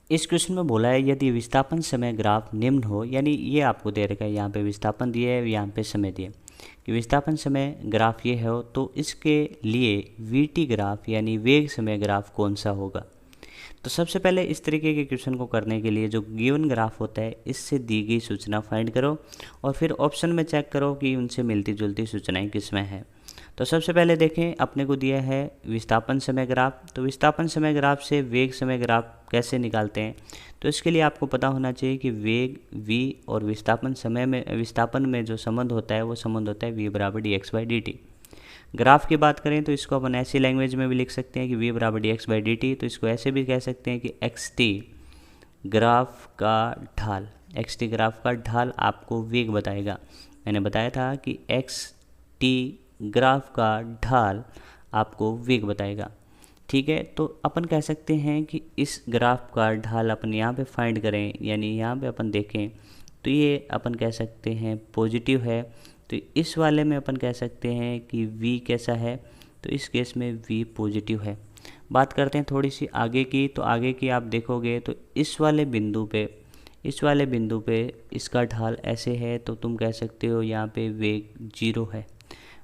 इस क्वेश्चन में बोला है यदि विस्थापन समय ग्राफ निम्न हो, यानी ये आपको दे रखा है, यहाँ पे विस्थापन दिए है, यहाँ पे समय दिए कि विस्थापन समय ग्राफ ये हो, तो इसके लिए वीटी ग्राफ यानी वेग समय ग्राफ कौन सा होगा। तो सबसे पहले इस तरीके के क्वेश्चन को करने के लिए जो गिवन ग्राफ होता है इससे दी गई सूचना फाइंड करो और फिर ऑप्शन में चेक करो कि उनसे मिलती जुलती सूचनाएं किसमें है। तो सबसे पहले देखें, अपने को दिया है विस्थापन समय ग्राफ। तो विस्थापन समय ग्राफ से वेग समय ग्राफ कैसे निकालते हैं, तो इसके लिए आपको पता होना चाहिए कि वेग v और विस्थापन में जो संबंध होता है वो संबंध होता है v बराबर dx/dt। ग्राफ की बात करें तो इसको अपन ऐसी लैंग्वेज में भी लिख सकते हैं कि v बराबर dx/dt। तो इसको ऐसे भी कह सकते हैं कि xt ग्राफ का ढाल, xt ग्राफ का ढाल आपको वेग बताएगा। मैंने बताया था कि xt ग्राफ का ढाल आपको वेग बताएगा। ठीक है, तो अपन कह सकते हैं कि इस ग्राफ का ढाल अपन यहाँ पे फाइंड करें, यानी यहाँ पे अपन देखें तो ये अपन कह सकते हैं पॉजिटिव है। तो इस वाले में अपन कह सकते हैं कि v कैसा है, तो इस केस में v पॉजिटिव है। बात करते हैं थोड़ी सी आगे की, तो आगे की आप देखोगे तो इस वाले बिंदु पे इसका ढाल ऐसे है, तो तुम कह सकते हो यहाँ पे वेग 0 है।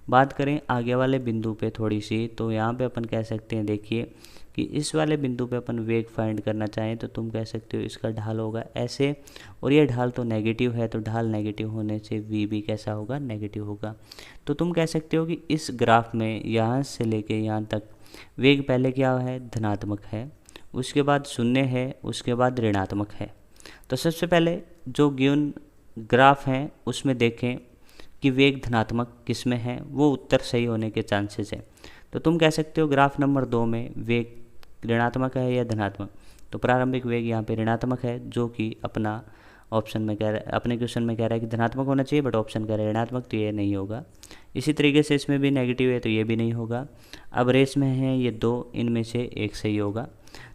बात करें आगे वाले बिंदु पे थोड़ी सी, तो यहाँ पे अपन कह सकते हैं, देखिए कि इस वाले बिंदु पे अपन वेग फाइंड करना चाहें तो तुम कह सकते हो इसका ढाल होगा ऐसे, और ये ढाल तो नेगेटिव है, तो ढाल नेगेटिव होने से v भी कैसा होगा, नेगेटिव होगा। तो तुम कह सकते हो कि इस ग्राफ में यहाँ से लेके यहाँ तक वेग पहले क्या है, धनात्मक है, उसके बाद शून्य है, उसके बाद ऋणात्मक है। तो सबसे पहले जो गिवन ग्राफ हैं उसमें देखें कि वेग धनात्मक किस में है, वो उत्तर सही होने के चांसेस है। तो तुम कह सकते हो ग्राफ नंबर 2 में वेग ऋणात्मक है या धनात्मक। तो प्रारंभिक वेग यहाँ पे ऋणात्मक है, जो कि अपना ऑप्शन में कह रहा है, अपने क्वेश्चन में कह रहा है कि धनात्मक होना चाहिए, बट ऑप्शन कह रहा है ऋणात्मक, तो ये नहीं होगा। इसी तरीके से इसमें भी नेगेटिव है, तो ये भी नहीं होगा। अब रेस में है ये 2, इनमें से एक सही होगा।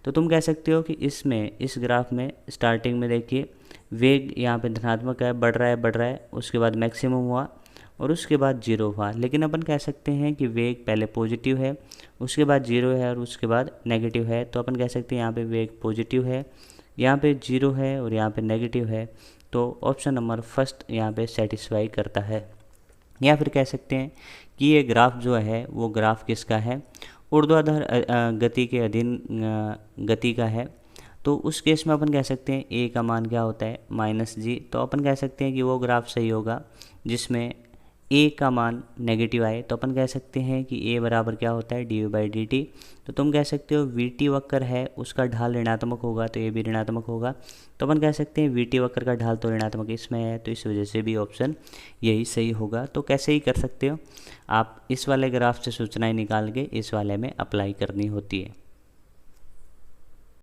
तो तुम कह सकते हो कि इस ग्राफ में स्टार्टिंग में देखिए वेग यहाँ पे धनात्मक है, बढ़ रहा है, उसके बाद मैक्सिमम हुआ और उसके बाद 0 हुआ। लेकिन अपन कह सकते हैं कि वेग पहले पॉजिटिव है, उसके बाद 0 है और उसके बाद नेगेटिव है। तो अपन कह सकते हैं यहाँ पे वेग पॉजिटिव है, यहाँ पे 0 है और यहाँ पे नेगेटिव है। तो ऑप्शन नंबर फर्स्ट यहाँ पे सेटिस्फाई करता है। या फिर कह सकते हैं कि ये ग्राफ जो है वो ग्राफ किसका है, ऊर्ध्वाधर गति के अधीन गति का है। तो उस केस में अपन कह सकते हैं a का मान क्या होता है, -g। तो अपन कह सकते हैं कि वो ग्राफ सही होगा जिसमें a का मान नेगेटिव आए। तो अपन कह सकते हैं कि a बराबर क्या होता है, dv/dt। तो तुम कह सकते हो vt वक्र है उसका ढाल ऋणात्मक होगा, तो ये भी ऋणात्मक होगा। तो अपन कह सकते हैं vt वक्र का ढाल तो ऋणात्मक इसमें है, तो इस वजह से भी ऑप्शन यही सही होगा। तो कैसे ही कर सकते हो आप, इस वाले ग्राफ से सूचनाएं निकाल के इस वाले में अप्लाई करनी होती है।